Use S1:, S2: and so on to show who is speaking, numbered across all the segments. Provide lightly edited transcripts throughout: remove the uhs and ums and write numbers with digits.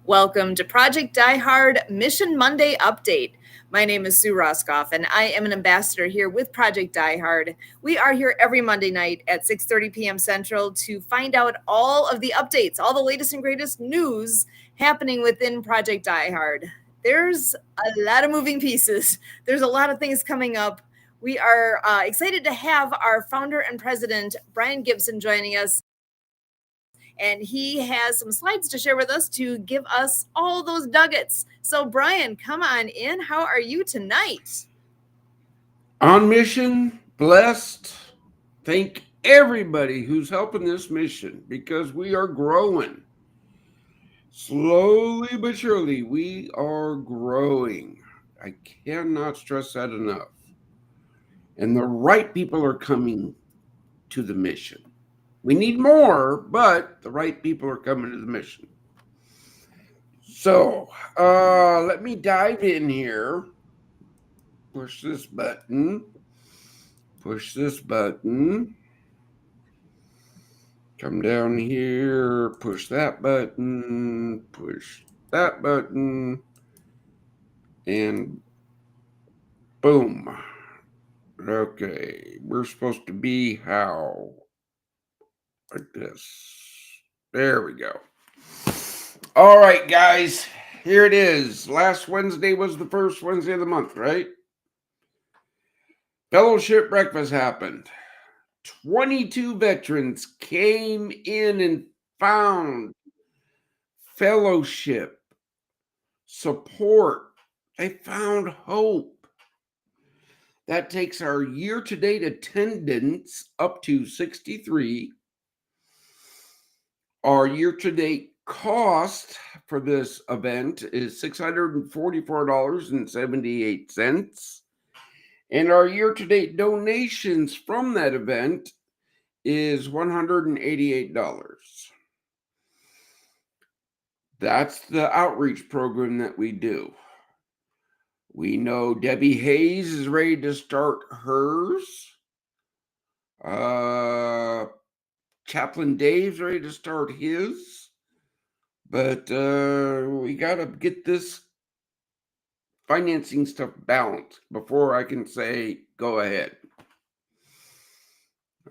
S1: Welcome to Project Die Hard Mission Monday Update. My name is Sue Roskoff, and I am an ambassador here with Project Die Hard. We are here every Monday night at 6:30 p.m. Central to find out all of the updates, all the latest and greatest news happening within Project Die Hard. There's a lot of moving pieces. There's a lot of things coming up. We are excited to have our founder and president, Brian Gibson, joining us. And he has some slides to share with us to give us all those nuggets. So, Brian, come on in. How are you tonight?
S2: On mission, blessed. Thank everybody who's helping this mission because we are growing. Slowly but surely, we are growing. I cannot stress that enough. And the right people are coming to the mission. We need more, but the right people are coming to the mission. So, let me dive in here. Push this button. Push this button. Come down here, push that button, and boom. Okay, we're supposed to be how? Like this. There we go. All right, guys, here it is. Last Wednesday was the first Wednesday of the month, right? Fellowship breakfast happened. 22 veterans came in and found fellowship, support. They found hope. That takes our year-to-date attendance up to 63. Our year-to-date cost for this event is $644.78. And our year-to-date donations from that event is $188. That's the outreach program that we do. We know Debbie Hayes is ready to start hers. Chaplain Dave's ready to start his. But we got to get this financing stuff balanced before I can say go ahead.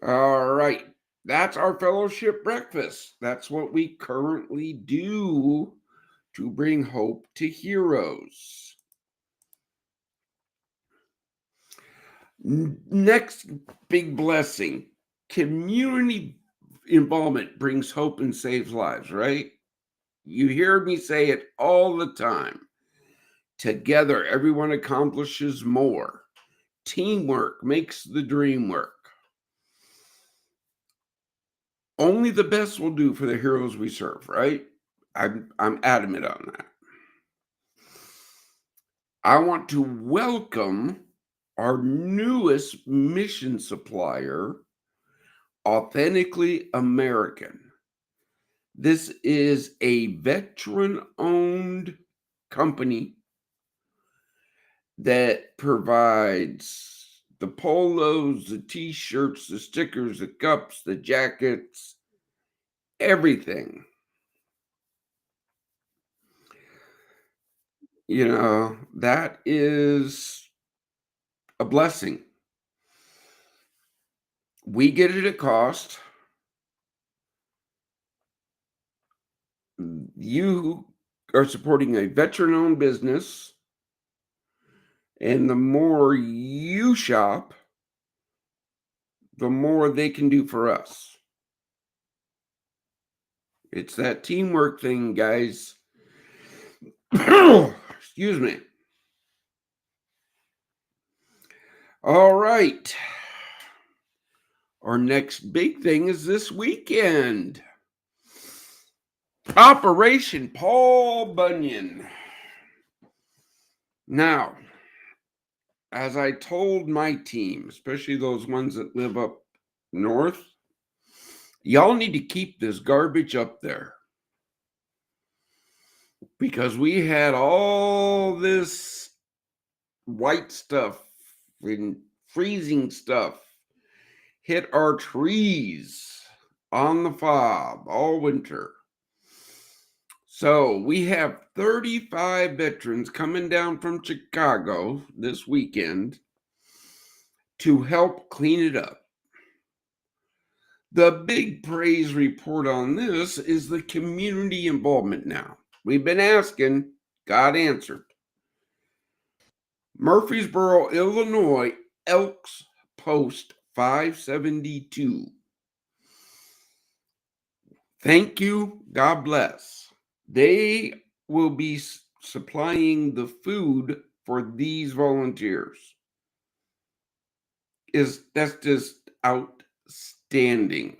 S2: All right. That's our fellowship breakfast. That's what we currently do to bring hope to heroes. Next big blessing, community involvement brings hope and saves lives, right? You hear me say it all the time. Together, everyone accomplishes more. Teamwork makes the dream work. Only the best will do for the heroes we serve, right? I'm adamant on that. I want to welcome our newest mission supplier, Authentically American. This is a veteran-owned company that provides the polos, the t-shirts, the stickers, the cups, the jackets, everything. You know, that is a blessing. We get it at cost. You are supporting a veteran-owned business, and the more you shop, the more they can do for us. It's that teamwork thing, guys. Excuse me. All right. Our next big thing is this weekend. Operation Paul Bunyan. Now, as I told my team, especially those ones that live up north, y'all need to keep this garbage up there. Because we had all this white stuff and freezing stuff hit our trees on the fob all winter. So we have 35 veterans coming down from Chicago this weekend to help clean it up. The big praise report on this is the community involvement now. We've been asking, God answered. Murfreesboro, Illinois, Elks Post 572. Thank you. God bless. They will be supplying the food for these volunteers. That's just outstanding.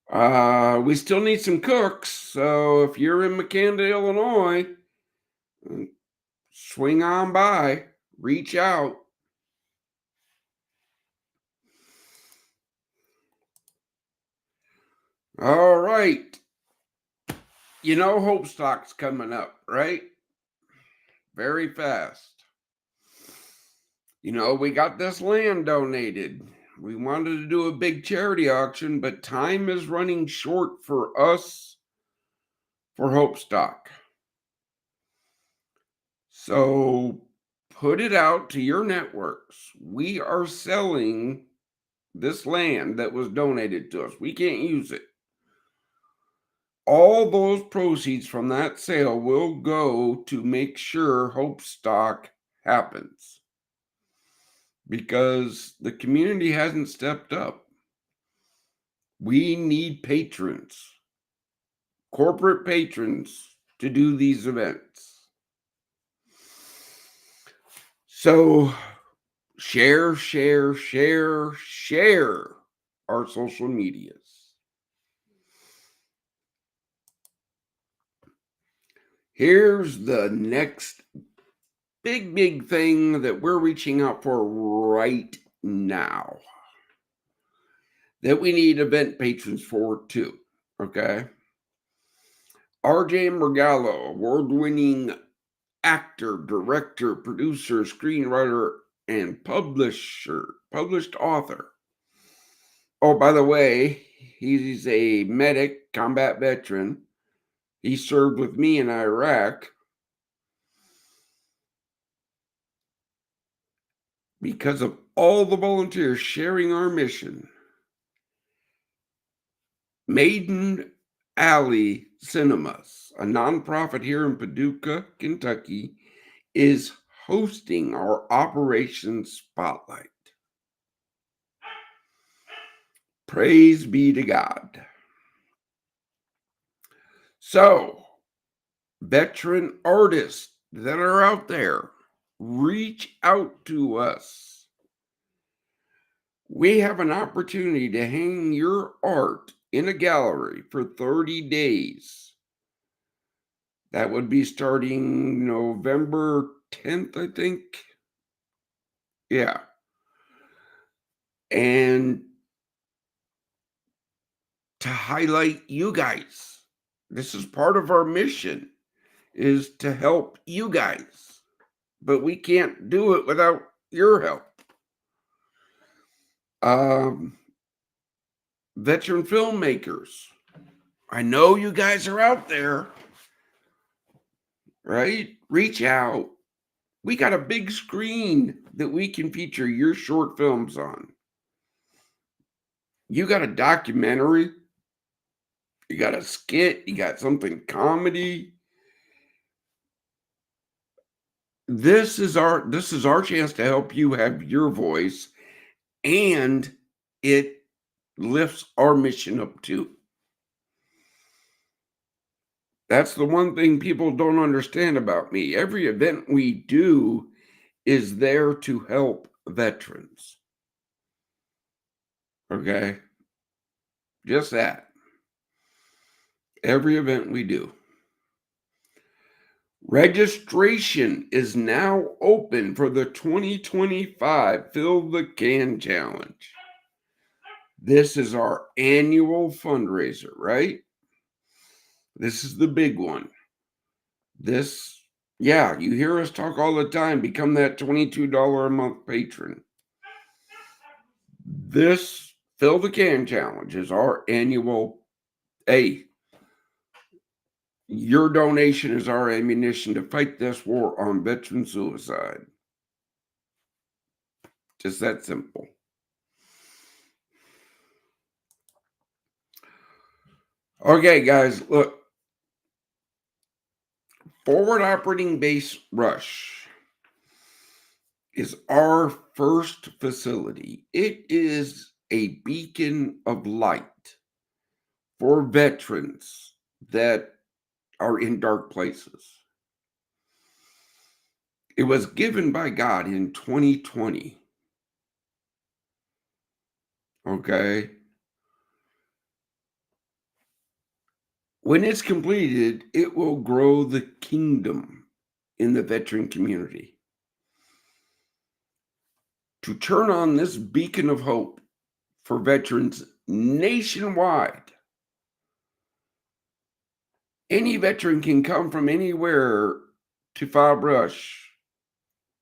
S2: We still need some cooks, so if you're in McKenna, Illinois, swing on by, reach out. All right. You know Hope Stock's coming up, right? Very fast. You know, we got this land donated. We wanted to do a big charity auction, but time is running short for us for Hope Stock. So put it out to your networks. We are selling this land that was donated to us. We can't use it. All those proceeds from that sale will go to make sure Hope Stock happens because the community hasn't stepped up. We need patrons, corporate patrons, to do these events. So share our social medias. Here's the next big thing that we're reaching out for right now that we need event patrons for too. Okay. RJ Mergallo, award-winning actor, director, producer, screenwriter, and published author. Oh, by the way, he's a medic, combat veteran. He served with me in Iraq. Because of all the volunteers sharing our mission, Maiden Alley Cinemas, a nonprofit here in Paducah, Kentucky, is hosting our Operation Spotlight. Praise be to God. So, veteran artists that are out there, reach out to us. We have an opportunity to hang your art in a gallery for 30 days. That would be starting November 10th, I think. Yeah. And to highlight you guys. This is part of our mission, is to help you guys. But we can't do it without your help. Veteran filmmakers. I know you guys are out there, right? Reach out. We got a big screen that we can feature your short films on. You got a documentary, you got a skit, you got something comedy. This is our chance to help you have your voice, and it lifts our mission up too. That's the one thing people don't understand about me. Every event we do is there to help veterans. Okay? Just that. Every event we do. Registration is now open for the 2025 Fill the Can Challenge. This is our annual fundraiser, right? This is the big one. You hear us talk all the time, become that $22 a month patron. This Fill the Can Challenge is our annual, Your donation is our ammunition to fight this war on veteran suicide. Just that simple. Okay, guys, look. Forward Operating Base Rush is our first facility. It is a beacon of light for veterans that are in dark places. It was given by God in 2020. Okay. When it's completed, it will grow the kingdom in the veteran community. To turn on this beacon of hope for veterans nationwide, any veteran can come from anywhere to file brush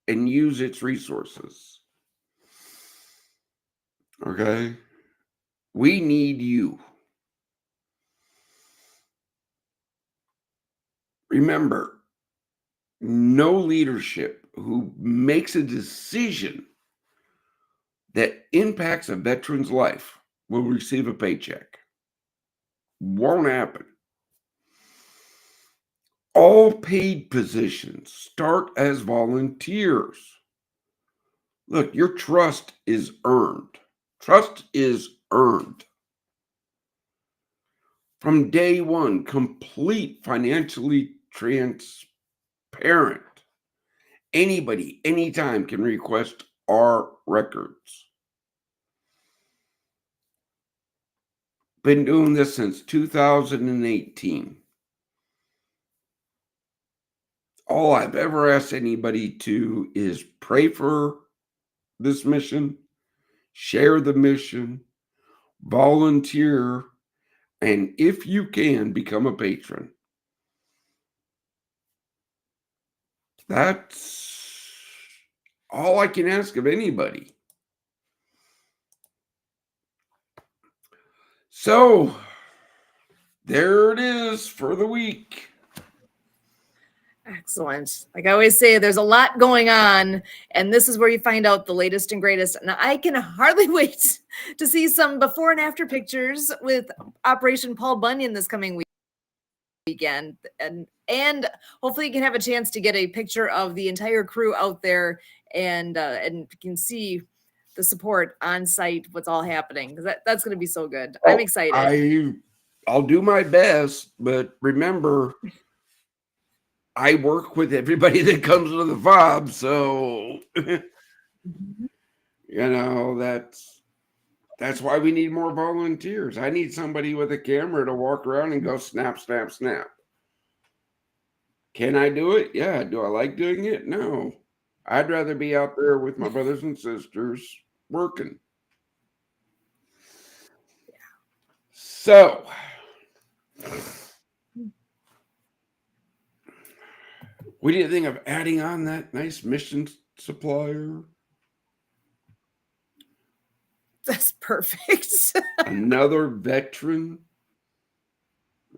S2: and use its resources. Okay? We need you. Remember, no leadership who makes a decision that impacts a veteran's life will receive a paycheck. Won't happen. All paid positions start as volunteers. Look, your trust is earned. Trust is earned. From day one, complete financially transparent. Anybody, anytime can request our records. Been doing this since 2018. All I've ever asked anybody to is pray for this mission, share the mission, volunteer, and if you can, become a patron. That's all I can ask of anybody. So, there it is for the week.
S1: Excellent. Like I always say, there's a lot going on, and this is where you find out the latest and greatest. And I can hardly wait to see some before and after pictures with Operation Paul Bunyan this coming weekend. And hopefully you can have a chance to get a picture of the entire crew out there and you can see the support on site, what's all happening. That's going to be so good. I'm excited.
S2: I'll do my best, but remember, I work with everybody that comes to the fob, so that's why we need more volunteers. I need somebody with a camera to walk around and go snap, snap, snap. Can I do it? Yeah. Do I like doing it? No. I'd rather be out there with my brothers and sisters working. So, what do you think of adding on that nice mission supplier?
S1: That's perfect.
S2: Another veteran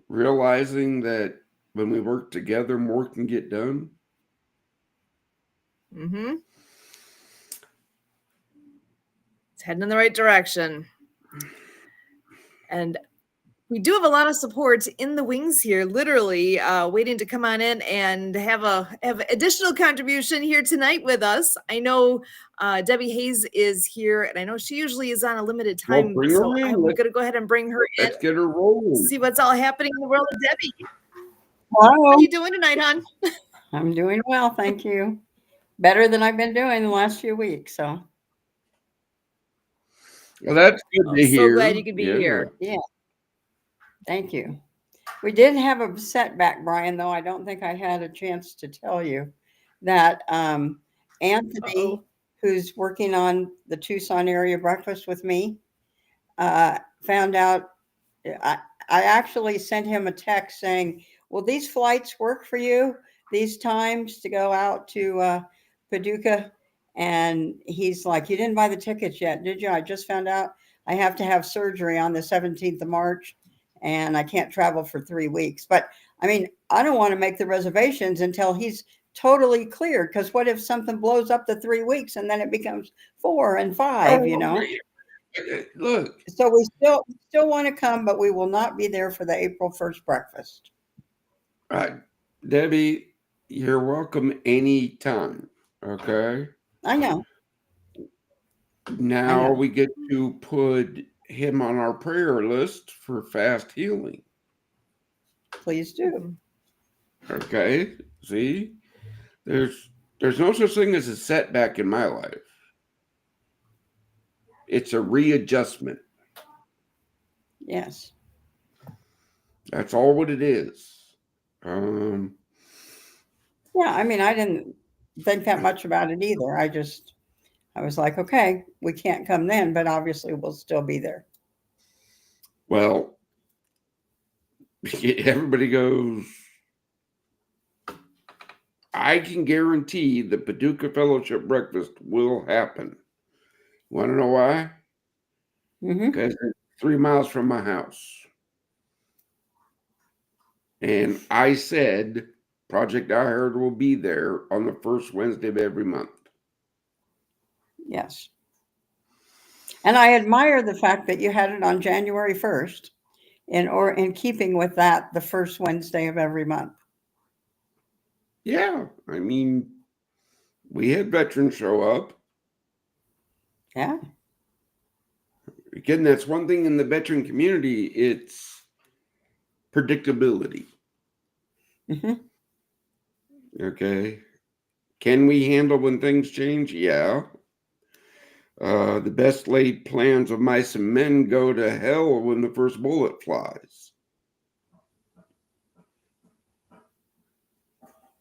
S2: realizing that when we work together, more can get done.
S1: Mm-hmm. It's heading in the right direction. And we do have a lot of support in the wings here, literally waiting to come on in and have additional contribution here tonight with us. I know Debbie Hayes is here, and I know she usually is on a limited time.
S2: Well,
S1: so I'm going to go ahead and bring her in.
S2: Let's get her rolling.
S1: See what's all happening in the world of Debbie.
S3: Hello.
S1: How are you doing tonight, hon?
S3: I'm doing well, thank you. Better than I've been doing the last few weeks. So,
S2: well, that's good to hear.
S1: So glad you could be here.
S3: Yeah. Thank you. We did have a setback, Brian, though. I don't think I had a chance to tell you that Anthony, who's working on the Tucson area breakfast with me, found out. I actually sent him a text saying, will these flights work for you, these times to go out to Paducah? And he's like, you didn't buy the tickets yet, did you? I just found out I have to have surgery on the 17th of March. and I can't travel for 3 weeks. But I mean, I don't want to make the reservations until he's totally cleared, because what if something blows up to 3 weeks and then it becomes 4 and 5, you know?
S2: Look,
S3: So we still want to come, but we will not be there for the April 1st breakfast.
S2: Debbie, you're welcome anytime. Okay.
S3: I know.
S2: Now we get to put him on our prayer list for fast healing.
S3: Please do.
S2: Okay. See, there's no such thing as a setback in my life. It's a readjustment.
S3: Yes.
S2: That's all what it is.
S3: Yeah, I mean, I didn't think that much about it either. I was like, okay, we can't come then, but obviously we'll still be there.
S2: Well, everybody goes, I can guarantee the Paducah Fellowship breakfast will happen. Want to know why? Because it's 3 miles from my house. And I said Project I Heard will be there on the first Wednesday of every month.
S3: Yes. And I admire the fact that you had it on January 1st in keeping with that, the first Wednesday of every month.
S2: Yeah. I mean, we had veterans show up.
S3: Yeah.
S2: Again, that's one thing in the veteran community. It's predictability. Okay. Can we handle when things change? Yeah. The best laid plans of mice and men go to hell when the first bullet flies.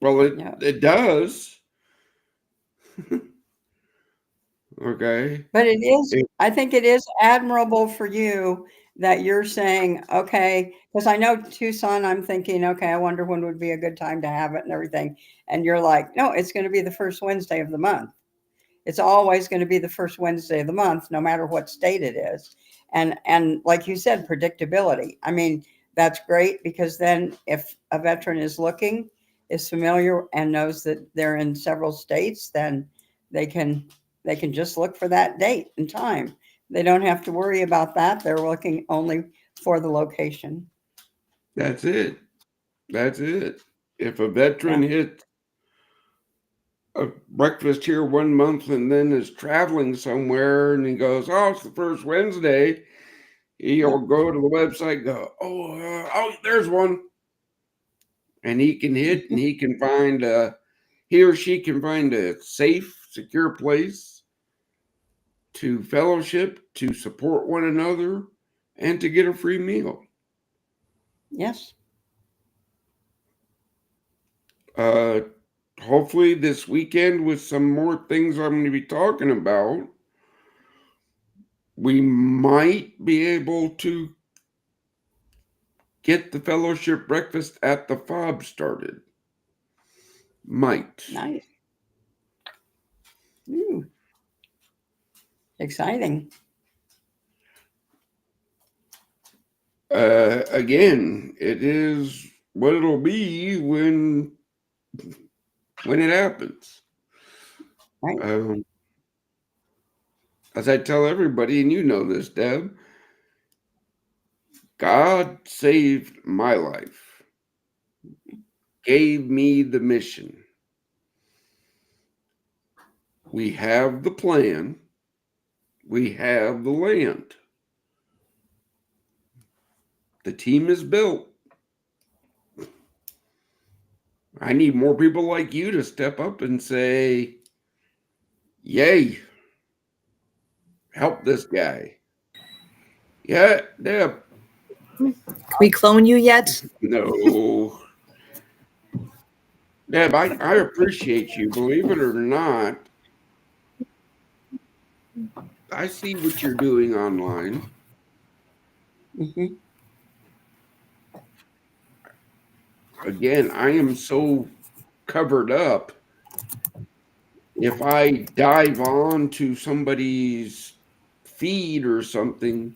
S2: Well, it does. Okay.
S3: But I think it is admirable for you that you're saying, okay, because I know Tucson, I'm thinking, okay, I wonder when would be a good time to have it and everything. And you're like, no, it's going to be the first Wednesday of the month. It's always going to be the first Wednesday of the month, no matter what state it is. And like you said, predictability. I mean, that's great, because then if a veteran is familiar and knows that they're in several states, then they can just look for that date and time. They don't have to worry about that. They're looking only for the location.
S2: That's it. That's it. If a veteran hits a breakfast here 1 month and then is traveling somewhere and he goes, oh, it's the first Wednesday, he'll go to the website and go, oh, there's one. And he can hit and he or she can find a safe, secure place to fellowship, to support one another, and to get a free meal.
S3: Yes.
S2: Hopefully this weekend, with some more things I'm going to be talking about, we might be able to get the fellowship breakfast at the FOB started. Might.
S3: Nice. Ooh. Exciting.
S2: Again, it is what it'll be when it happens.
S3: Right.
S2: As I tell everybody, and you know this, Deb, God saved my life, gave me the mission. We have the plan. We have the land. The team is built. I need more people like you to step up and say, yay, help this guy. Yeah, Deb.
S1: Can we clone you yet?
S2: No. Deb, I appreciate you. Believe it or not, I see what you're doing online. Again, I am so covered up. If I dive on to somebody's feed or something,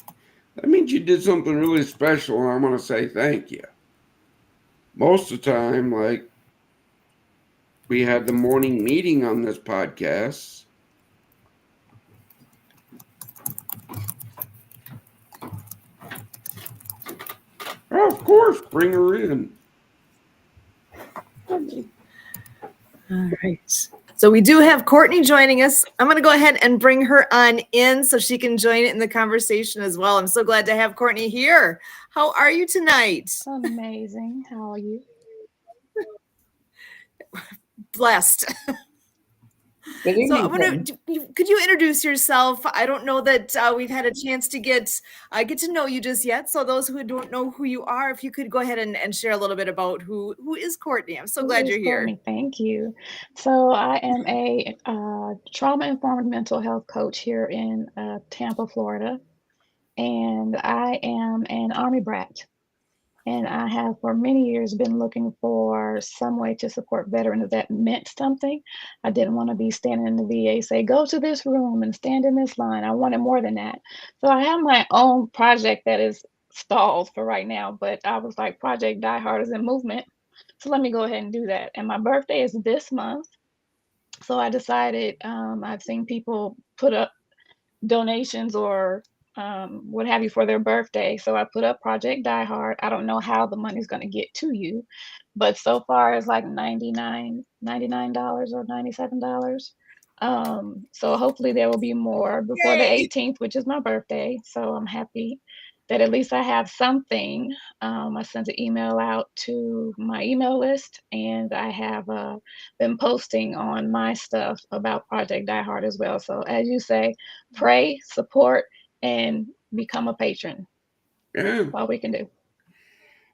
S2: That means you did something really special, and I want to say thank you. Most of the time, like, we had the morning meeting on this podcast. Oh, of course, bring her in.
S1: All right. So we do have Courtney joining us. I'm going to go ahead and bring her on in so she can join in the conversation as well. I'm so glad to have Courtney here. How are you tonight?
S4: Amazing. How are you?
S1: Blessed.
S3: Good
S1: So
S3: evening.
S1: I'm gonna. Could you introduce yourself? I don't know that we've had a chance to get to know you just yet. So those who don't know who you are, if you could go ahead and share a little bit about who is Courtney. I'm so
S4: Who
S1: glad
S4: is
S1: you're here.
S4: Courtney? Thank you. So I am a trauma-informed mental health coach here in Tampa, Florida, and I am an Army brat. And I have for many years been looking for some way to support veterans that meant something. I didn't want to be standing in the VA, say, go to this room and stand in this line. I wanted more than that. So I have my own project that is stalled for right now, but I was like, Project Die Hard is in movement. So let me go ahead and do that. And my birthday is this month. So I decided I've seen people put up donations or what have you for their birthday. So I put up Project Die Hard. I don't know how the money's going to get to you, but so far it's like $99 or $97. So hopefully there will be more before the
S1: Yay!
S4: 18th, which is my birthday. So I'm happy that at least I have something. I sent an email out to my email list, and I have been posting on my stuff about Project Die Hard as well. So as you say, pray, support, and become a patron.
S2: Yeah.
S4: All we can do.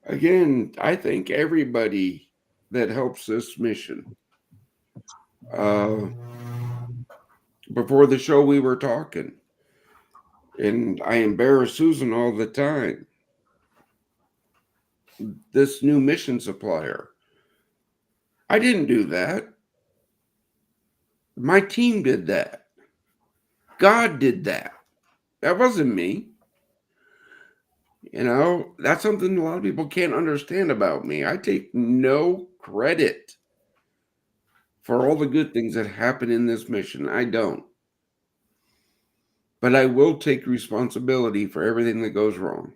S2: Again, I thank everybody that helps this mission. Before the show, we were talking, and I embarrass Susan all the time. This new mission supplier. I didn't do that. My team did that. God did that. That wasn't me. You know, that's something a lot of people can't understand about me. I take no credit for all the good things that happen in this mission. I don't. But I will take responsibility for everything that goes wrong.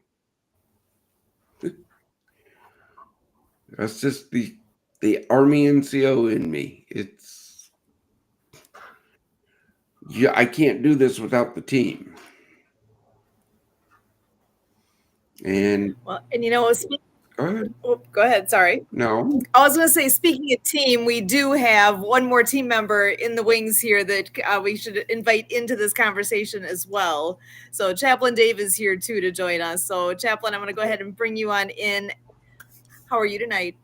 S2: That's just the Army NCO in me. It's yeah, I can't do this without the team. And
S1: Well, and you know,
S2: go ahead.
S1: oh, go ahead. Sorry.
S2: No.
S1: I was going to say, speaking of team, we do have one more team member in the wings here that we should invite into this conversation as well. So Chaplain Dave is here too to join us. So Chaplain, I'm going to go ahead and bring you on in. How are you tonight?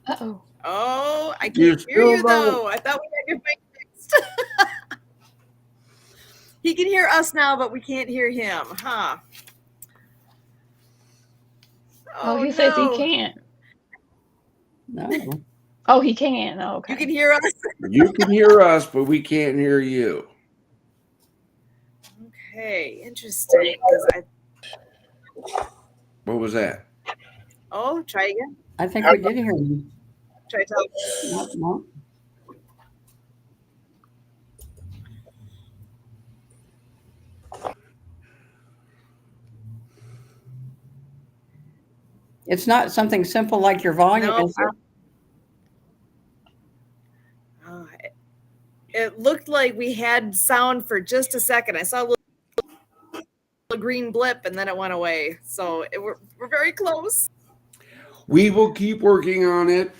S4: Uh-oh.
S1: Oh, I
S2: You're
S1: can't hear you
S2: still not.
S1: though. I thought we had your mic fixed. He can hear us now, but we can't hear him, huh?
S4: Oh, he says he
S1: no.
S4: can't.
S3: No.
S4: Oh, he can. Oh, okay.
S1: You can hear us?
S2: You can hear us, but we can't hear you.
S1: Okay, interesting.
S2: What was that?
S1: Oh, try again.
S3: I think we did hear you.
S1: Try to
S3: No. It's not something simple like your volume,
S1: No,
S3: is it?
S1: it looked like we had sound for just a second. I saw a little green blip and then it went away. So we're very close.
S2: We will keep working on it.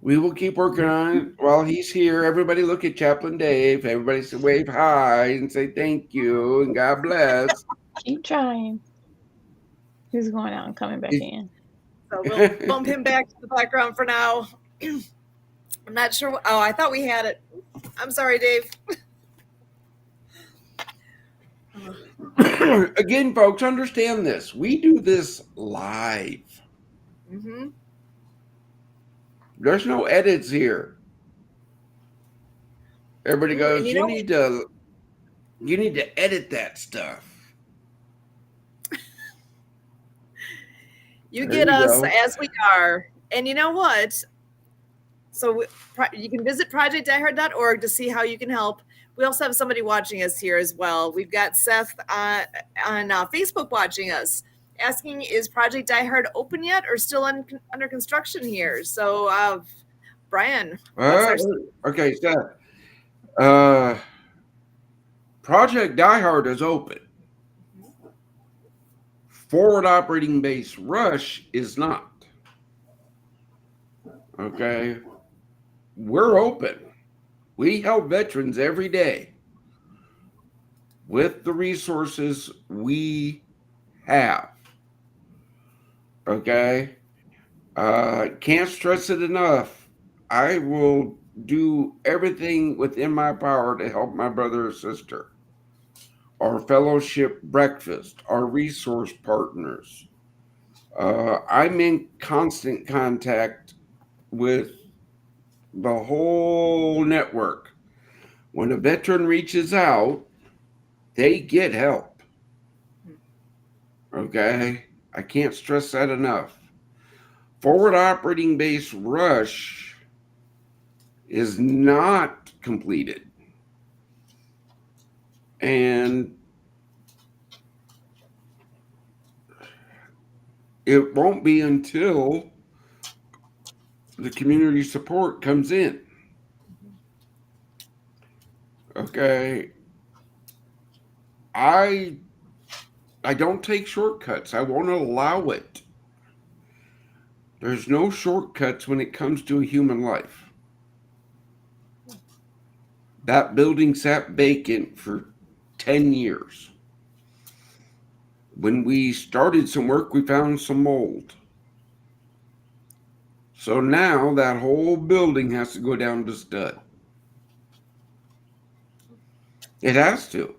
S2: We will keep working on it while he's here. Everybody look at Chaplain Dave. Everybody say wave hi and say thank you and God bless.
S4: Keep trying. He's going out and coming back in.
S1: So we'll bump him back to the background for now. I'm not sure. Oh, I thought we had it. I'm sorry, Dave.
S2: Again, folks, understand this. We do this live.
S1: Mm-hmm.
S2: There's no edits here. Everybody goes, you need to You need to edit that stuff.
S1: You
S2: There
S1: get
S2: you
S1: us
S2: go.
S1: as we are. And you know what? So you can visit projectdiehard.org to see how you can help. We also have somebody watching us here as well. We've got Seth on Facebook watching us, asking, is Project Die Hard open yet or still under construction here? So, Brian, what's our...
S2: Okay, Seth. Project Die Hard is open. Forward Operating Base Rush is not. Okay. We're open. We help veterans every day with the resources we have. Okay. Can't stress it enough. I will do everything within my power to help my brother or sister. Our fellowship breakfast, our resource partners. I'm in constant contact with the whole network. When a veteran reaches out, they get help. Okay? I can't stress that enough. Forward Operating Base Rush is not completed. And it won't be until the community support comes in. Okay. I don't take shortcuts. I won't allow it. There's no shortcuts when it comes to a human life. That building sat vacant for 10 years. When we started some work, we found some mold. So now that whole building has to go down to stud. It has to.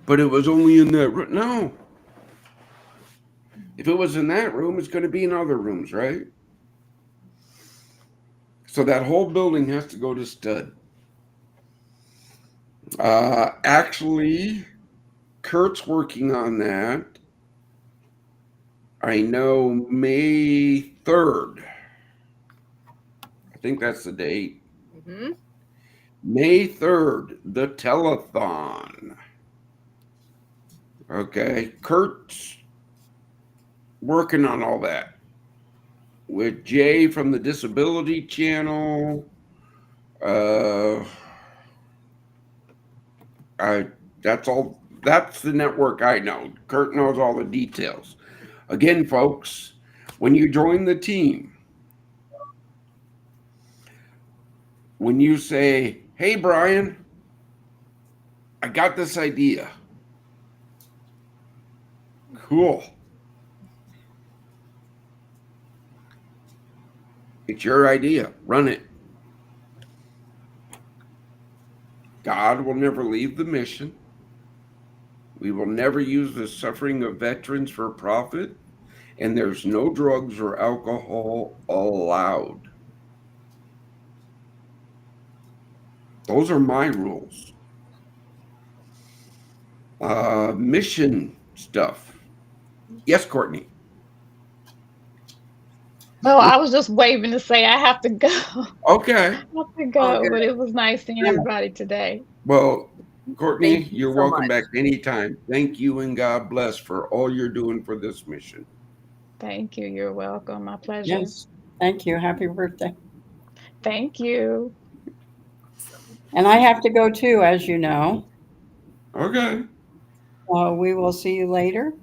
S2: But it was only in that room. No. If it was in that room, it's going to be in other rooms, right? So that whole building has to go to stud. Actually, Kurt's working on that. I know May 3rd. I think that's the date.
S1: Mm-hmm.
S2: May 3rd, the telethon. Okay, Kurt's working on all that with Jay from the Disability Channel. That's all. That's the network I know. Kurt knows all the details. Again, folks, when you join the team, when you say, "Hey, Brian, I got this idea." Cool. It's your idea. Run it. God will never leave the mission. We will never use the suffering of veterans for profit, and there's no drugs or alcohol allowed. Those are my rules. Mission stuff. Yes, Courtney.
S4: No, I was just waving to say I have to go.
S2: Okay.
S4: I have to go, but it was nice seeing everybody today.
S2: Well, Courtney,
S1: Thank you
S2: you're
S1: so
S2: welcome
S1: much.
S2: back anytime. Thank you and God bless for all you're doing for this mission.
S4: Thank you. You're welcome. My pleasure.
S3: Yes. Thank you. Happy birthday.
S4: Thank you.
S3: And I have to go too, as you know.
S2: Okay.
S3: We will see you later.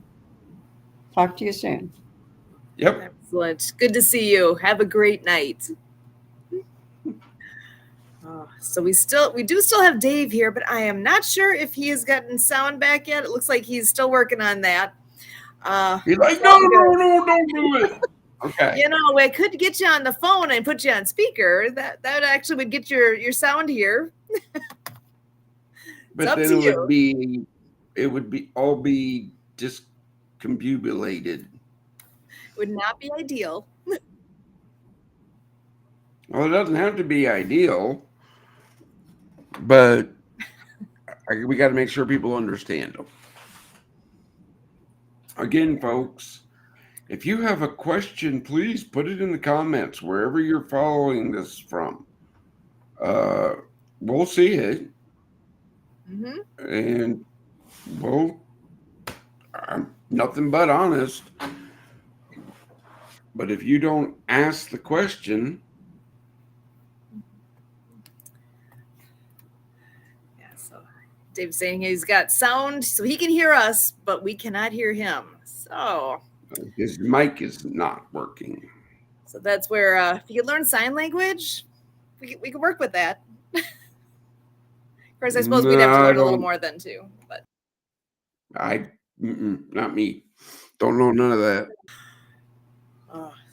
S3: Talk to you soon.
S2: Yep.
S1: Excellent. Good to see you. Have a great night. So we do still have Dave here, but I am not sure if he has gotten sound back yet. It looks like he's still working on that.
S2: He's like, no, don't do it. Okay.
S1: You know, I could get you on the phone and put you on speaker. That actually would get your sound here.
S2: But then it would be all be discombobulated.
S1: Would not be ideal.
S2: Well, it doesn't have to be ideal. but we got to make sure people understand them. Again, folks, if you have a question, please put it in the comments wherever you're following this from. We'll see it, and I'm nothing but honest. But if you don't ask the question,
S1: so Dave's saying he's got sound so he can hear us, but we cannot hear him. So
S2: his mic is not working.
S1: So that's where if you could learn sign language, we could work with that. Of course, I suppose we'd have to learn a little more then too. But
S2: not me. Don't know none of that.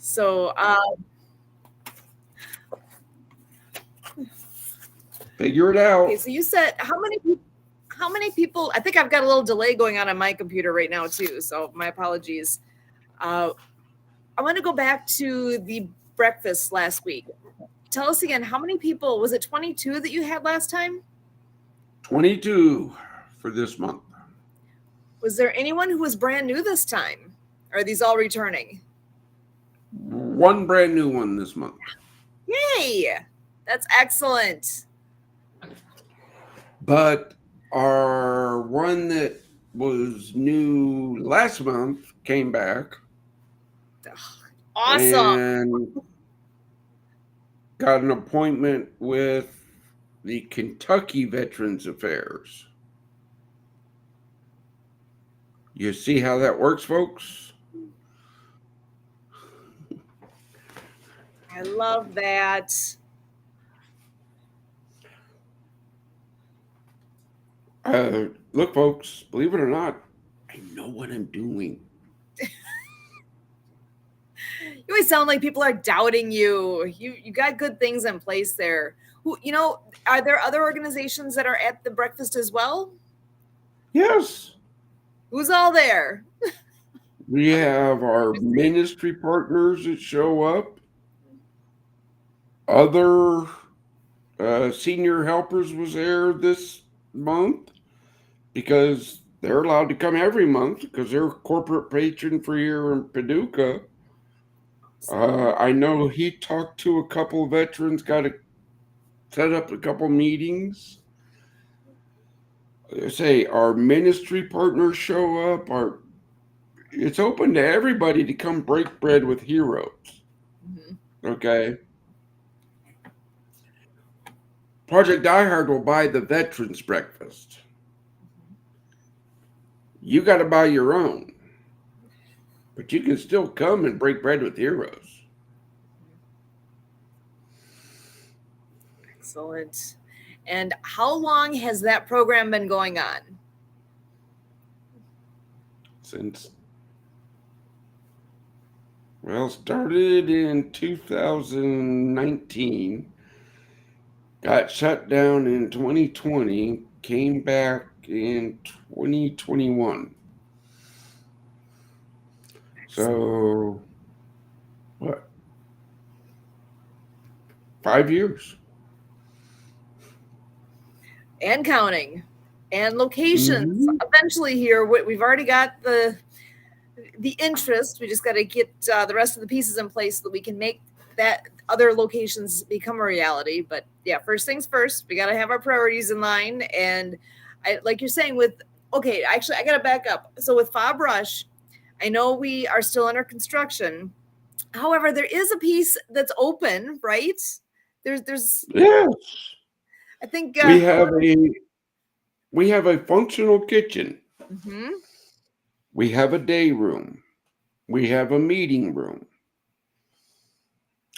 S1: So
S2: figure it out.
S1: Okay, so you said how many people? I think I've got a little delay going on my computer right now too. So my apologies. I want to go back to the breakfast last week. Tell us again, how many people? Was it 22 that you had last time?
S2: 22 for this month.
S1: Was there anyone who was brand new this time? Or are these all returning?
S2: One brand new one this month.
S1: Yay! That's excellent.
S2: But our one that was new last month came back.
S1: Awesome.
S2: And got an appointment with the Kentucky Veterans Affairs. You see how that works, folks?
S1: I love that.
S2: Look, folks, believe it or not, I know what I'm doing.
S1: You always sound like people are doubting you. You got good things in place there. Are there other organizations that are at the breakfast as well?
S2: Yes.
S1: Who's all there?
S2: We have our ministry partners that show up. Other senior helpers was there this month because they're allowed to come every month because they're corporate patron for here in Paducah. I know he talked to a couple of veterans, got to set up a couple meetings. Say our ministry partners show up. It's open to everybody to come break bread with heroes. Okay. Project Die Hard will buy the veterans breakfast. You got to buy your own, but you can still come and break bread with heroes.
S1: Excellent. And how long has that program been going on?
S2: Started in 2019, got shut down in 2020, came back in 2021. So, what? 5 years.
S1: And counting. And locations. Eventually here, we've already got the interest. We just got to get the rest of the pieces in place so that we can make that other locations become a reality. But yeah, first things first, we got to have our priorities in line. And like you're saying actually, I got to back up. So with Fob Rush, I know we are still under construction. However, there is a piece that's open, right? There's
S2: yes.
S1: I think
S2: we have a functional kitchen.
S1: Mm-hmm.
S2: We have a day room. We have a meeting room.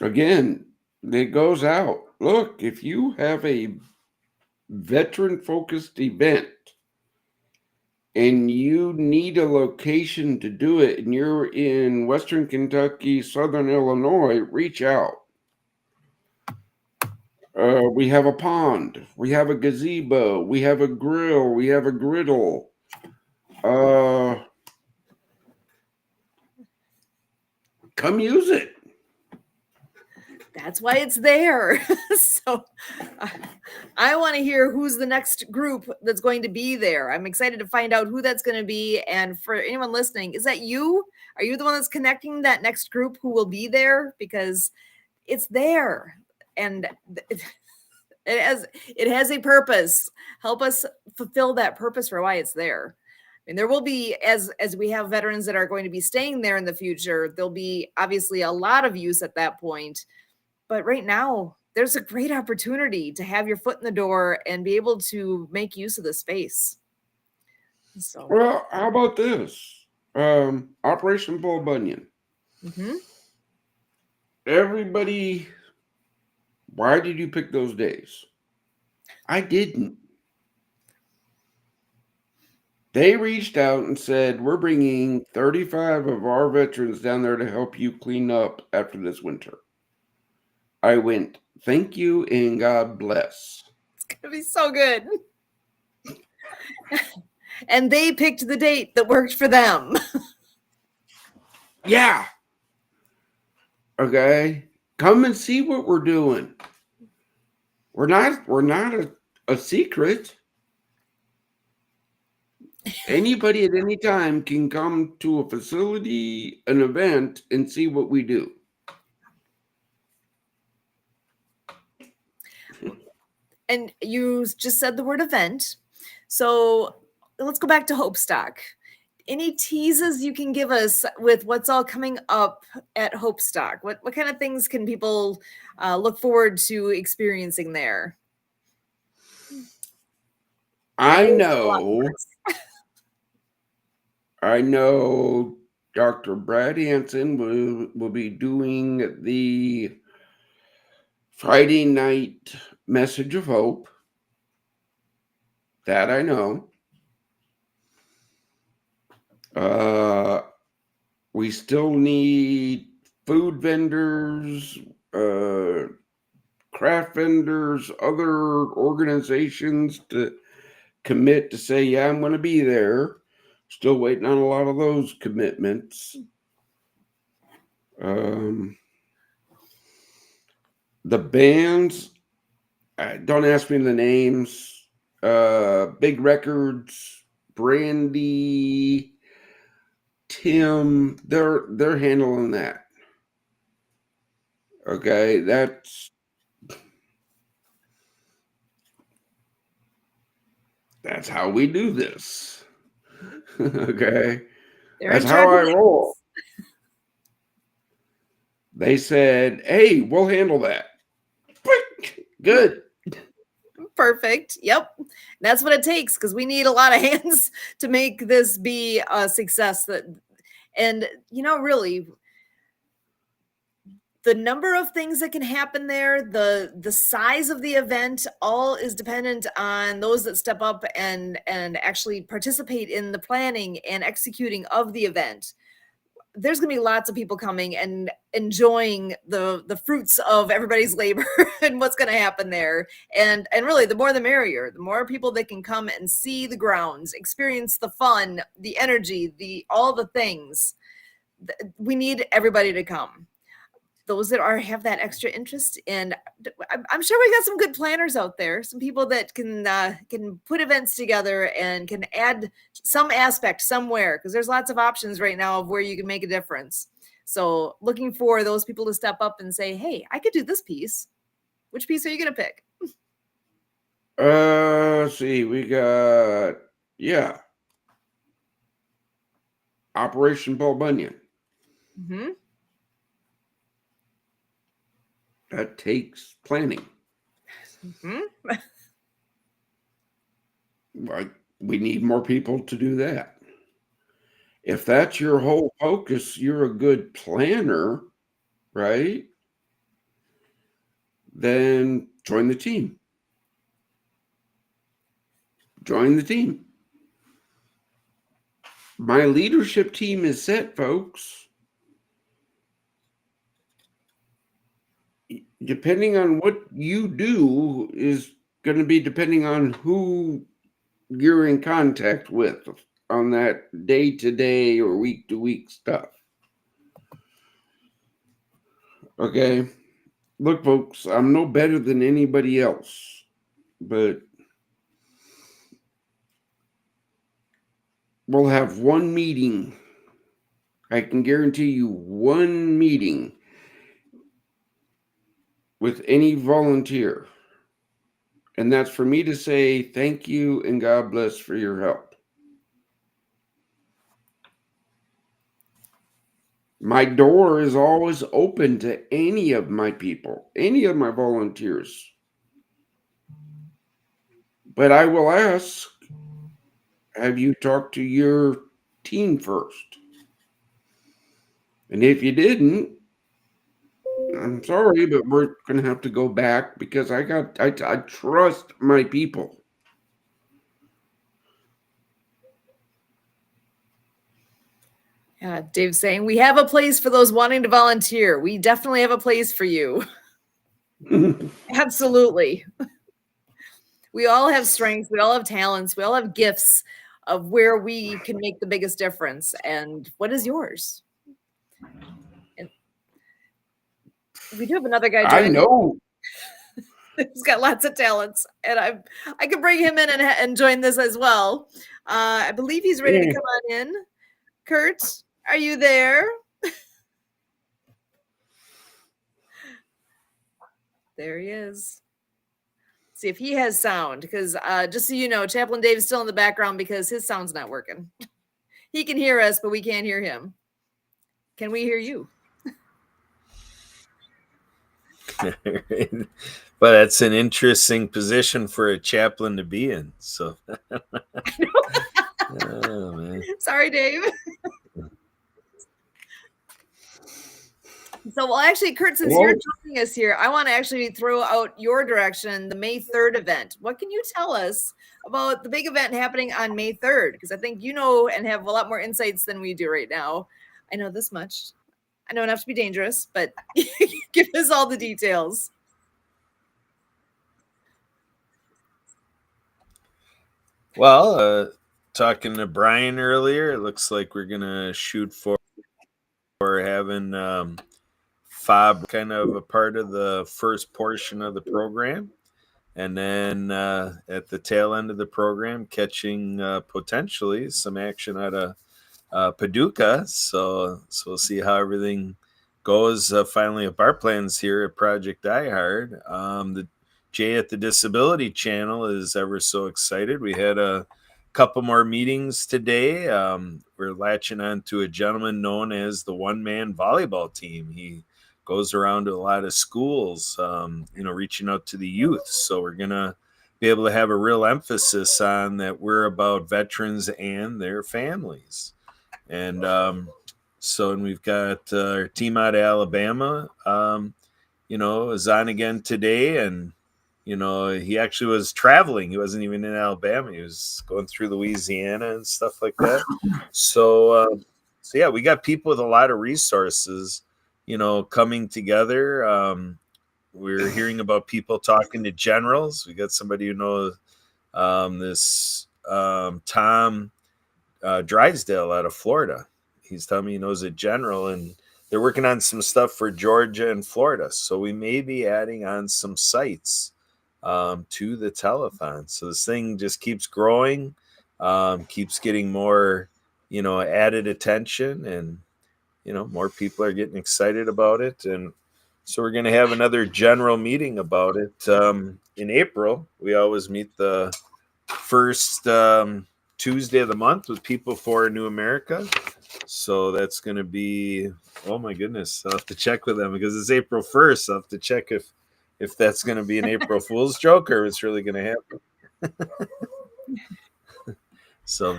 S2: Again, it goes out. Look, if you have a veteran-focused event and you need a location to do it, and you're in Western Kentucky, Southern Illinois, reach out. We have a pond. We have a gazebo. We have a grill. We have a griddle. Come use it.
S1: That's why it's there. So I want to hear who's the next group that's going to be there. I'm excited to find out who that's going to be. And for anyone listening, is that you? Are you the one that's connecting that next group who will be there? Because it's there. And it has a purpose. Help us fulfill that purpose for why it's there. And there will be, as we have veterans that are going to be staying there in the future, there'll be obviously a lot of use at that point. But right now, there's a great opportunity to have your foot in the door and be able to make use of the space. So,
S2: well, how about this? Operation Bull Bunyan.
S1: mm-hmm.
S2: Everybody, why did you pick those days? I didn't. They reached out and said, we're bringing 35 of our veterans down there to help you clean up after this winter. I went, thank you and God bless.
S1: It's going to be so good. And they picked the date that worked for them.
S2: Yeah. Okay. Come and see what we're doing. We're not a secret. Anybody at any time can come to a facility, an event, and see what we do.
S1: And you just said the word event. So let's go back to Hopestock. Any teases you can give us with what's all coming up at Hopestock? What kind of things can people look forward to experiencing there?
S2: I know Dr. Brad Hansen will be doing the Friday night message of hope. That I know. We still need food vendors, craft vendors, other organizations to commit to say, yeah, I'm going to be there. Still waiting on a lot of those commitments. The bands, don't ask me the names. Big Records, Brandy, Tim, they're handling that. Okay, that's how we do this. Okay, that's how I roll. They said, "Hey, we'll handle that." Good.
S1: Perfect. Yep. That's what it takes, because we need a lot of hands to make this be a success. And really, the number of things that can happen there, the size of the event, all is dependent on those that step up and actually participate in the planning and executing of the event. There's going to be lots of people coming and enjoying the fruits of everybody's labor and what's going to happen there. And really, the more the merrier. The more people that can come and see the grounds, experience the fun, the energy, all the things. We need everybody to come. Those that have that extra interest, and I'm sure we got some good planners out there, some people that can put events together and can add some aspect somewhere, because there's lots of options right now of where you can make a difference. So looking for those people to step up and say, hey, I could do this piece. Which piece are you going to pick?
S2: Let's see, we got, Operation Bull Bunyan.
S1: Mm-hmm.
S2: That takes planning.
S1: Mm-hmm.
S2: We need more people to do that. If that's your whole focus, you're a good planner, right? Then join the team. Join the team. My leadership team is set, folks. Depending on what you do is going to be depending on who you're in contact with on that day-to-day or week-to-week stuff. Okay. look, folks, I'm no better than anybody else, but we'll have one meeting. I can guarantee you one meeting with any volunteer. And that's for me to say thank you and God bless for your help. My door is always open to any of my people, any of my volunteers. But I will ask, have you talked to your team first? And if you didn't, I'm sorry, but we're going to have to go back because I trust my people.
S1: Yeah, Dave's saying we have a place for those wanting to volunteer. We definitely have a place for you. Absolutely. We all have strengths, we all have talents, we all have gifts of where we can make the biggest difference. And what is yours? And we do have another guy
S2: I
S1: joining.
S2: know.
S1: He's got lots of talents, and I can bring him in and join this as well. I believe he's ready to come on in. Kurt, are you there? There he is. See if he has sound, because just so you know, Chaplain Dave is still in the background because his sound's not working. He can hear us, but we can't hear him. Can we hear you?
S5: But it's an interesting position for a chaplain to be in. So, oh, man.
S1: Sorry, Dave. So, well, actually, Kurt, since you're joining us here, I want to actually throw out your direction, the May 3rd event. What can you tell us about the big event happening on May 3rd? Because I think you know and have a lot more insights than we do right now. I know this much. I know enough to be dangerous, but give us all the details.
S5: Well, talking to Brian earlier, it looks like we're going to shoot for having FOB kind of a part of the first portion of the program. And then at the tail end of the program, catching potentially some action out of Paducah. So we'll see how everything goes. Finally, up our plans here at Project Die the Jay at the Disability Channel is ever so excited. We had a couple more meetings today. We're latching on to a gentleman known as the one-man volleyball team. He goes around to a lot of schools, reaching out to the youth. So we're going to be able to have a real emphasis on that we're about veterans and their families. And and we've got our team out of Alabama, is on again today. And, he actually was traveling. He wasn't even in Alabama. He was going through Louisiana and stuff like that. So yeah, we got people with a lot of resources, coming together. We're hearing about people talking to generals. We got somebody who knows this Tom Drysdale out of Florida. He's telling me he knows a general, and they're working on some stuff for Georgia and Florida. So we may be adding on some sites to the telethon. So this thing just keeps growing, keeps getting more, added attention, and more people are getting excited about it. And so we're going to have another general meeting about it in April. We always meet the first Tuesday of the month with people for New America. So that's going to be, oh my goodness, I'll have to check with them because it's April 1st. I'll have to check if that's going to be an April Fool's joke or it's really going to happen. So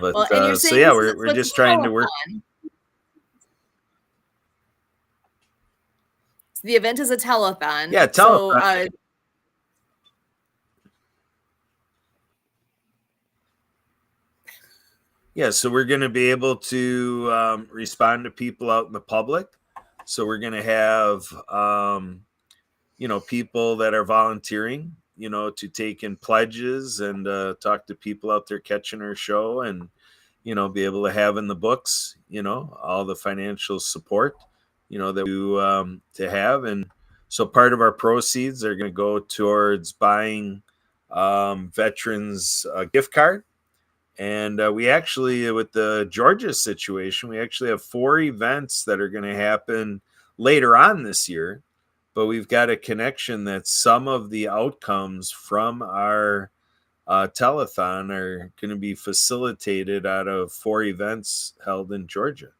S5: yeah, we're just trying to work.
S1: The event is a telethon.
S5: Yeah, telethon.
S1: So,
S5: yeah, so we're going to be able to respond to people out in the public. So we're going to have, people that are volunteering, to take in pledges and talk to people out there catching our show and, be able to have in the books, all the financial support, that we to have. And So part of our proceeds are going to go towards buying veterans a gift card. And we actually, with the Georgia situation, we actually have 4 events that are going to happen later on this year. But we've got a connection that some of the outcomes from our telethon are going to be facilitated out of 4 events held in Georgia.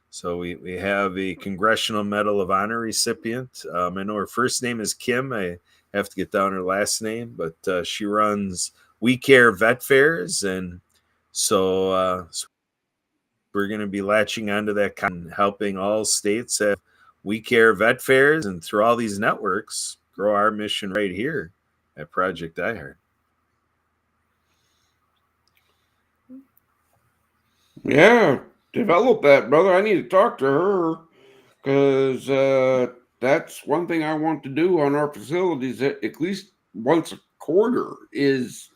S5: So we have a Congressional Medal of Honor recipient. I know her first name is Kim. I have to get down her last name, but she runs We Care Vet Fairs. And so we're going to be latching onto that and helping all states have We Care Vet Fairs, and through all these networks, grow our mission right here at Project iHeart.
S2: Yeah, develop that, brother. I need to talk to her because that's one thing I want to do on our facilities at least once a quarter is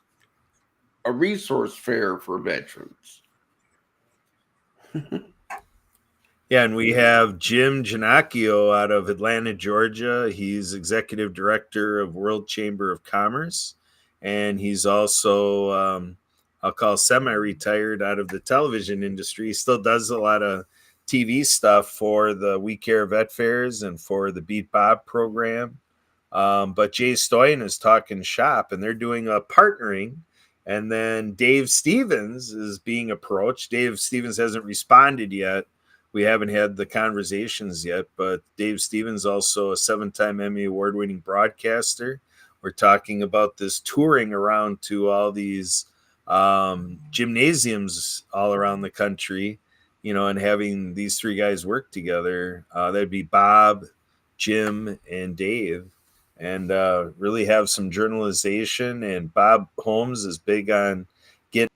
S2: a resource fair for veterans.
S5: Yeah, and we have Jim Giannacchio out of Atlanta, Georgia. He's executive director of World Chamber of Commerce, and he's also, I'll call semi-retired out of the television industry. He still does a lot of TV stuff for the We Care Vet Fairs and for the Beat Bob program. But Jay Stoyan is talking shop, and they're doing a partnering. And then Dave Stevens is being approached. Dave Stevens hasn't responded yet. We haven't had the conversations yet, but Dave Stevens, also a 7-time Emmy award-winning broadcaster. We're talking about this touring around to all these gymnasiums all around the country, and having these 3 guys work together. That'd be Bob, Jim, and Dave, and really have some journalization. And Bob Holmes is big on getting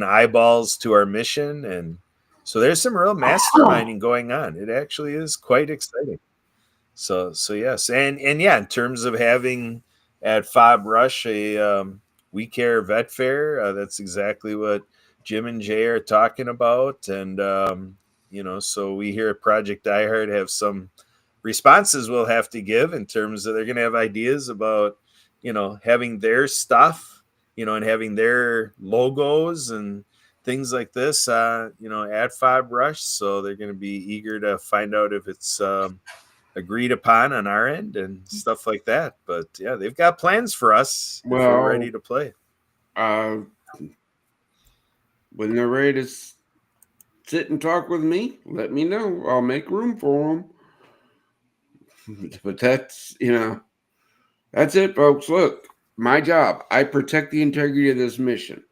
S5: eyeballs to our mission, and so there's some real masterminding going on. It actually is quite exciting. So yes, and yeah, in terms of having at Fob Rush a We Care Vet Fair, that's exactly what Jim and Jay are talking about. And so we here at Project iHeart have some responses we'll have to give in terms of they're going to have ideas about having their stuff, and having their logos and things like this, at Fob Rush. So they're going to be eager to find out if it's agreed upon on our end and stuff like that. But yeah, they've got plans for us if we're ready to play.
S2: When they're ready to sit and talk with me, let me know. I'll make room for them. But that's it, folks. Look, my job, I protect the integrity of this mission.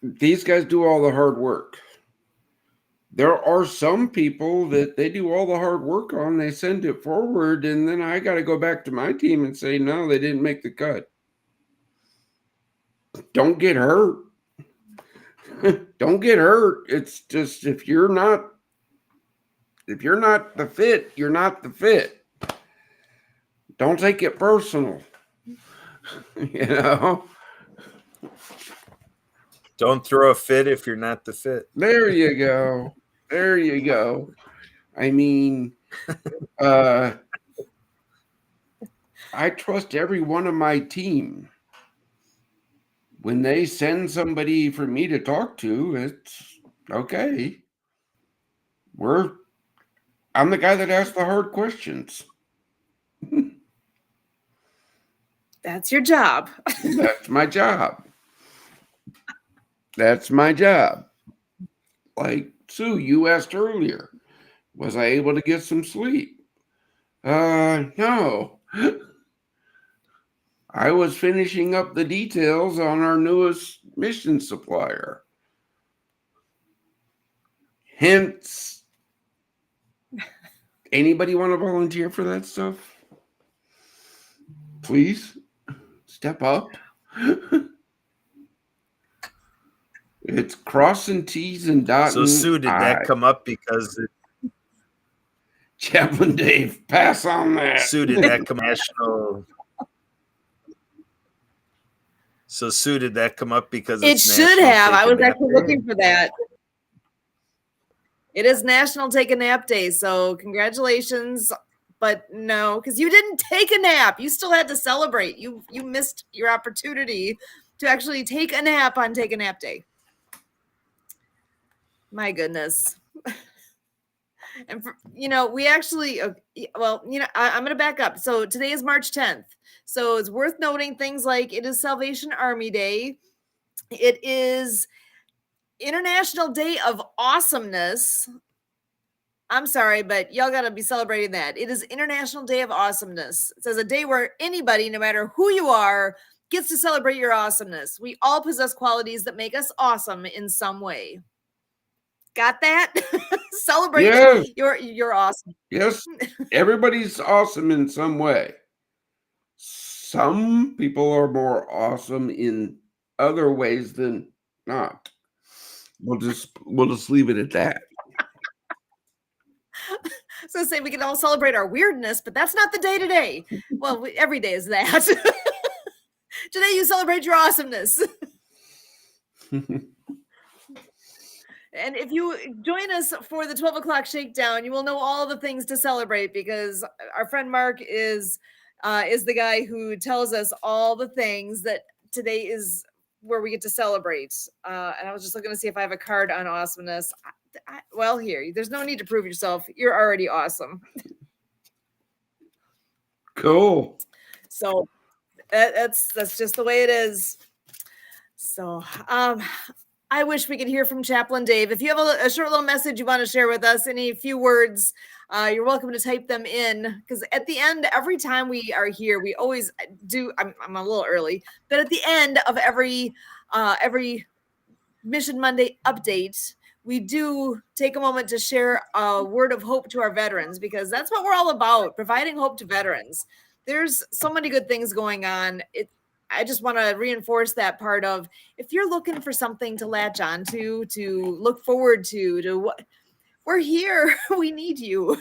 S2: These guys do all the hard work. There are some people that they do all the hard work on, they send it forward, and then I got to go back to my team and say, no, they didn't make the cut. Don't get hurt. Don't get hurt. It's just if you're not the fit, you're not the fit. Don't take it personal.
S5: Don't throw a fit if you're not the fit.
S2: There you go. There you go. I mean, I trust every one of my team. When they send somebody for me to talk to, it's okay. I'm the guy that asks the hard questions.
S1: That's your job.
S2: That's my job. That's my job. Like Sue, you asked earlier, was I able to get some sleep? No. I was finishing up the details on our newest mission supplier. Hence, anybody want to volunteer for that stuff? Please step up. It's crossing T's and dotting.
S5: So Sue, did that come up because
S2: Chaplain Dave, pass on that.
S5: Sue, did that come national? So Sue, did that come up because
S1: it should have. I was actually looking for that. It is National Take a Nap Day, so congratulations. But no, because you didn't take a nap. You still had to celebrate. You missed your opportunity to actually take a nap on Take a Nap Day. My goodness. And we actually, well, I'm going to back up. So today is March 10th. So it's worth noting things like it is Salvation Army Day. It is International Day of Awesomeness. I'm sorry, but y'all got to be celebrating that. It is International Day of Awesomeness. It says a day where anybody, no matter who you are, gets to celebrate your awesomeness. We all possess qualities that make us awesome in some way. Got that? Celebrate
S2: Yes.
S1: you're awesome.
S2: Yes, everybody's awesome in some way. Some people are more awesome in other ways than not. We'll just leave it at that.
S1: So say we can all celebrate our weirdness, but that's not the day today. Well, every day is that. Today you celebrate your awesomeness. And if you join us for the 12 o'clock shakedown, you will know all the things to celebrate because our friend Mark is the guy who tells us all the things that today is where we get to celebrate. And I was just looking to see if I have a card on awesomeness. Well, here, there's no need to prove yourself. You're already awesome.
S2: Cool.
S1: So that's just the way it is. So, I wish we could hear from Chaplain Dave. If you have a short little message you want to share with us, any few words, you're welcome to type them in. Because at the end, every time we are here, we always do. I'm a little early, but at the end of every Mission Monday update, we do take a moment to share a word of hope to our veterans because that's what we're all about, providing hope to veterans. There's so many good things going on. I just want to reinforce that part of if you're looking for something to latch onto, to look forward to what we're here, we need you.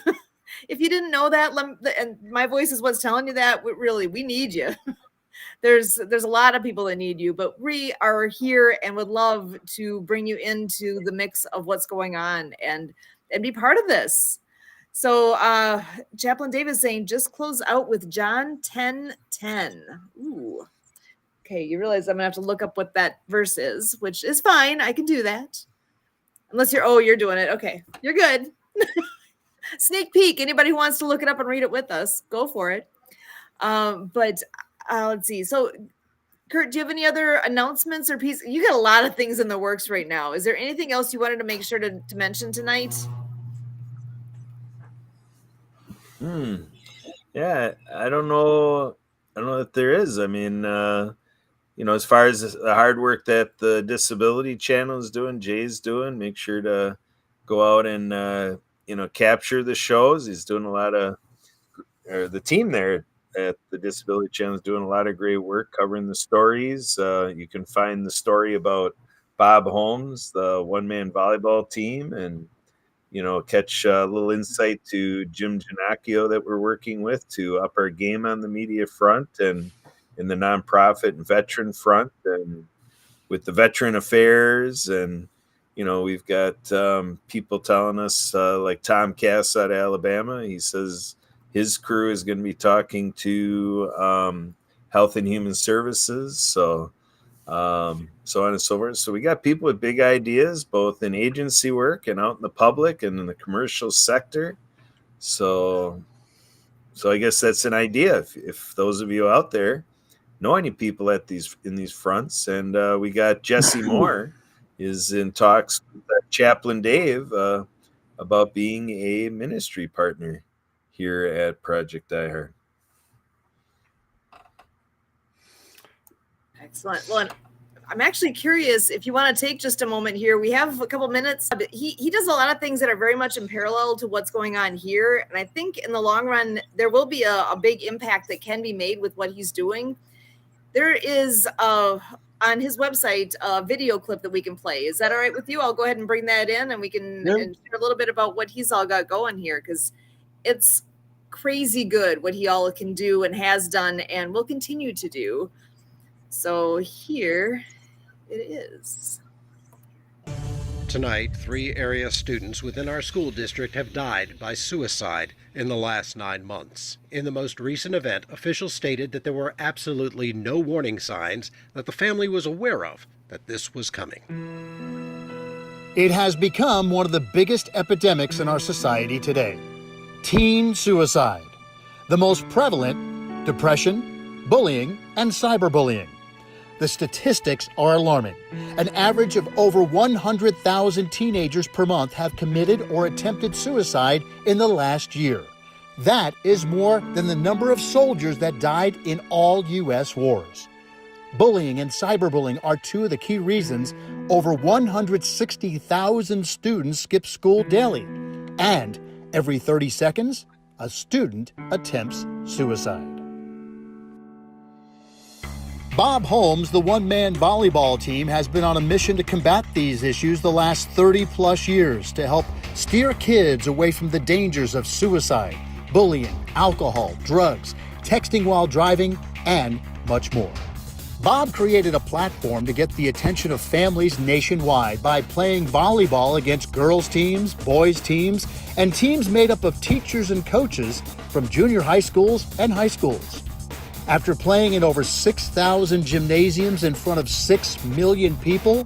S1: If you didn't know that, and my voice is what's telling you that, we need you. There's a lot of people that need you, but we are here and would love to bring you into the mix of what's going on and be part of this. So Chaplain Dave is saying, just close out with John 10:10. Ooh. Okay, you realize I'm gonna have to look up what that verse is, which is fine. I can do that. Unless you're doing it. Okay, you're good. Sneak peek. Anybody who wants to look it up and read it with us, go for it. But let's see. So, Kurt, do you have any other announcements or pieces? You got a lot of things in the works right now. Is there anything else you wanted to make sure to mention tonight?
S5: Yeah, I don't know if there is. I mean, as far as the hard work that the Disability Channel is doing, Jay's doing, make sure to go out and, capture the shows. He's doing the team there at the Disability Channel is doing a lot of great work covering the stories. You can find the story about Bob Holmes, the one-man volleyball team, and, catch a little insight to Jim Giannacchio that we're working with to up our game on the media front and in the nonprofit and veteran front and with the veteran affairs. And, we've got people telling us like Tom Cass out of Alabama. He says his crew is going to be talking to Health and Human Services. So so on and so forth. So we got people with big ideas, both in agency work and out in the public and in the commercial sector. So I guess that's an idea. If those of you out there know any people in these fronts, and we got Jesse Moore is in talks with Chaplain Dave about being a ministry partner here at Project Die.
S1: Excellent. Well, I'm actually curious if you want to take just a moment here. We have a couple minutes. He does a lot of things that are very much in parallel to what's going on here. And I think in the long run, there will be a big impact that can be made with what he's doing. There is on his website a video clip that we can play. Is that all right with you? I'll go ahead and bring that in and we can and share a little bit about what he's all got going here because it's crazy good what he all can do and has done and will continue to do. So here it is.
S6: Tonight, 3 area students within our school district have died by suicide in the last 9 months. In the most recent event, officials stated that there were absolutely no warning signs that the family was aware of that this was coming.
S7: It has become one of the biggest epidemics in our society today. Teen suicide. The most prevalent, depression, bullying, and cyberbullying. The statistics are alarming. An average of over 100,000 teenagers per month have committed or attempted suicide in the last year. That is more than the number of soldiers that died in all U.S. wars. Bullying and cyberbullying are two of the key reasons over 160,000 students skip school daily. And every 30 seconds, a student attempts suicide. Bob Holmes, the one-man volleyball team, has been on a mission to combat these issues the last 30-plus years to help steer kids away from the dangers of suicide, bullying, alcohol, drugs, texting while driving, and much more. Bob created a platform to get the attention of families nationwide by playing volleyball against girls' teams, boys' teams, and teams made up of teachers and coaches from junior high schools and high schools. After playing in over 6,000 gymnasiums in front of 6 million people,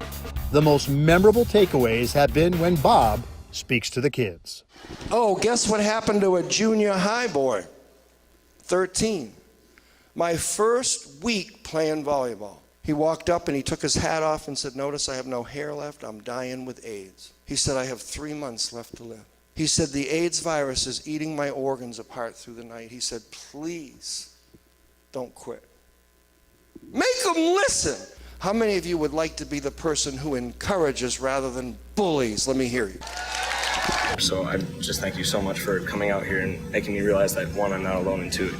S7: the most memorable takeaways have been when Bob speaks to the kids.
S8: Oh, guess what happened to a junior high boy? 13. My first week playing volleyball. He walked up and he took his hat off and said, "Notice I have no hair left. I'm dying with AIDS." He said, "I have 3 months left to live." He said, "The AIDS virus is eating my organs apart through the night." He said, "Please don't quit. Make them listen." How many of you would like to be the person who encourages rather than bullies? Let me hear you.
S9: So I just thank you so much for coming out here and making me realize that, one, I'm not alone, and two,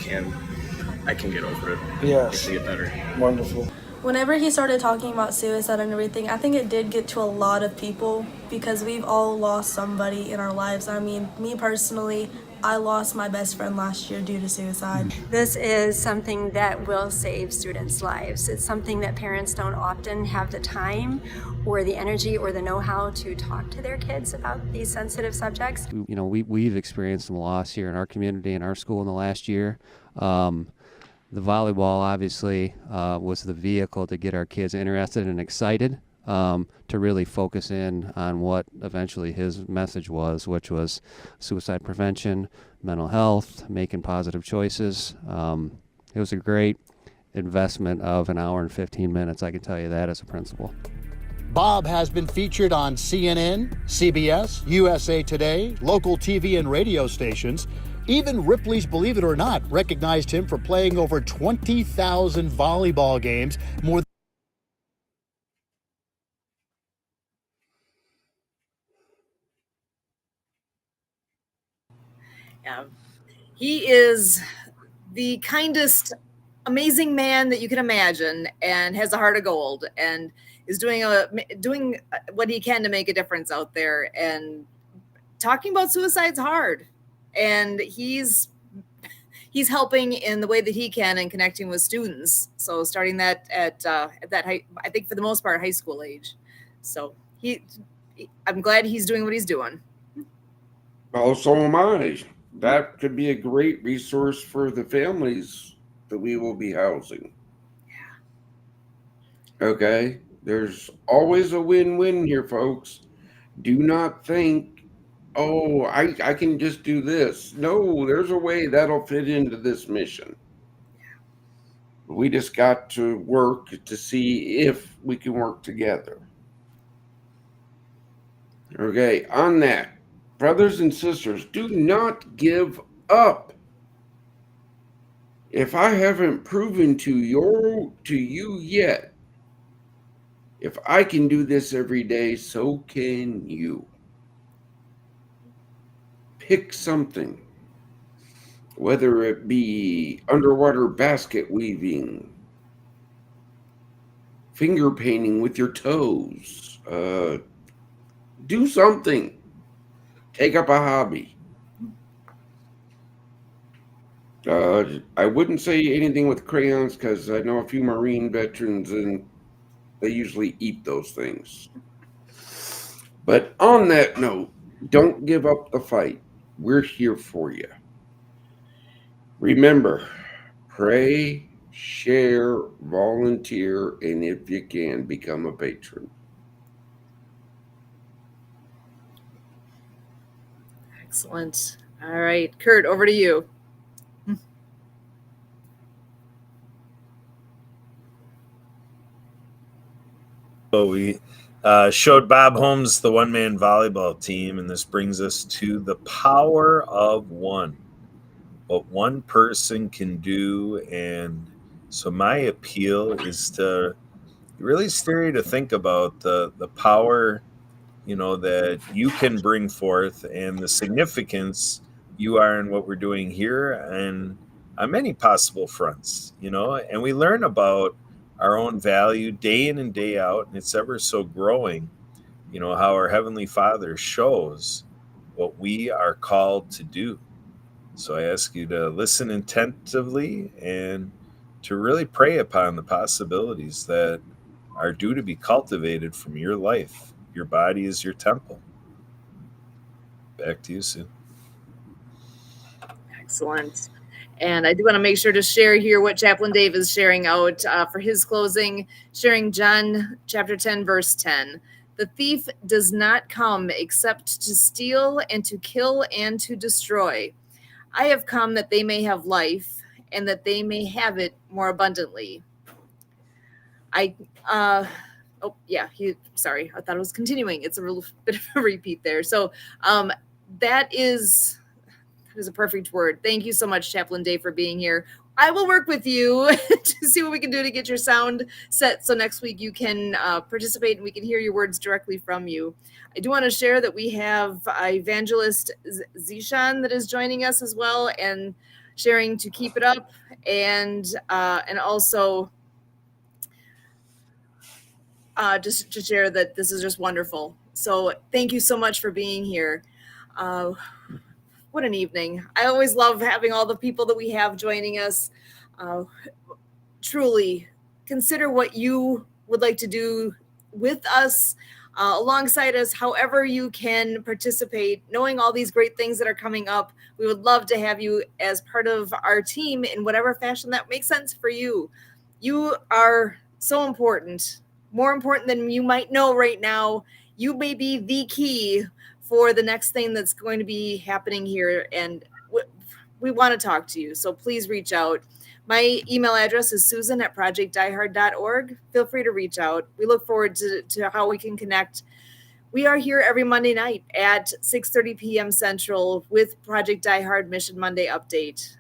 S9: I can get over it.
S8: Yes.
S9: It can get better.
S8: Wonderful.
S10: Whenever he started talking about suicide and everything, I think it did get to a lot of people because we've all lost somebody in our lives. I mean, me personally, I lost my best friend last year due to suicide.
S11: This is something that will save students' lives. It's something that parents don't often have the time or the energy or the know-how to talk to their kids about these sensitive subjects.
S12: You know, we've experienced some loss here in our community, in our school in the last year. The volleyball obviously was the vehicle to get our kids interested and excited, to really focus in on what eventually his message was, which was suicide prevention, mental health, making positive choices. It was a great investment of an hour and 15 minutes, I can tell you that as a principal.
S7: Bob has been featured on CNN, CBS, USA Today, local TV and radio stations. Even Ripley's Believe It or Not recognized him for playing over 20,000 volleyball games, more.
S1: Yeah. He is the kindest, amazing man that you can imagine, and has a heart of gold, and is doing what he can to make a difference out there. And talking about suicide's hard, and he's helping in the way that he can and connecting with students. So starting that at that high, I think for the most part, high school age. So I'm glad he's doing what he's doing.
S2: Well, so am I. That could be a great resource for the families that we will be housing. Yeah. Okay? There's always a win-win here, folks. Do not think, oh, I can just do this. No, there's a way that'll fit into this mission. We just got to work to see if we can work together. Okay, on that, brothers and sisters, do not give up. If I haven't proven to you yet, if I can do this every day, so can you. Pick something, whether it be underwater basket weaving, finger painting with your toes, do something. Take up a hobby. I wouldn't say anything with crayons because I know a few Marine veterans and they usually eat those things. But on that note, don't give up the fight. We're here for you. Remember, pray, share, volunteer, and if you can, become a patron.
S1: Excellent. All right, Kurt, over to you.
S5: So we showed Bob Holmes the one-man volleyball team, and this brings us to the power of one. What one person can do. And so my appeal is to really steer you to think about the power, that you can bring forth and the significance you are in what we're doing here and on many possible fronts, and we learn about our own value day in and day out, and it's ever so growing, how our Heavenly Father shows what we are called to do. So I ask you to listen attentively and to really pray upon the possibilities that are due to be cultivated from your life. Your body is your temple. Back to you, Sue.
S1: Excellent. And I do want to make sure to share here what Chaplain Dave is sharing out for his closing, sharing John chapter 10, verse 10. The thief does not come except to steal and to kill and to destroy. I have come that they may have life and that they may have it more abundantly. Sorry, I thought it was continuing. It's a little bit of a repeat there. So that is a perfect word. Thank you so much, Chaplain Dave, for being here. I will work with you to see what we can do to get your sound set so next week you can participate and we can hear your words directly from you. I do want to share that we have evangelist Zishan that is joining us as well and sharing to keep it up, and also just to share that this is just wonderful. So thank you so much for being here. What an evening. I always love having all the people that we have joining us. Truly consider what you would like to do with us, alongside us, however you can participate, knowing all these great things that are coming up. We would love to have you as part of our team in whatever fashion that makes sense for you. You are so important, more important than you might know right now. You may be the key for the next thing that's going to be happening here, and we want to talk to you, so please reach out. My email address is susan@projectdiehard.org. Feel free to reach out. We look forward to how we can connect. We are here every Monday night at 6:30 p.m. Central with Project Die Hard Mission Monday Update.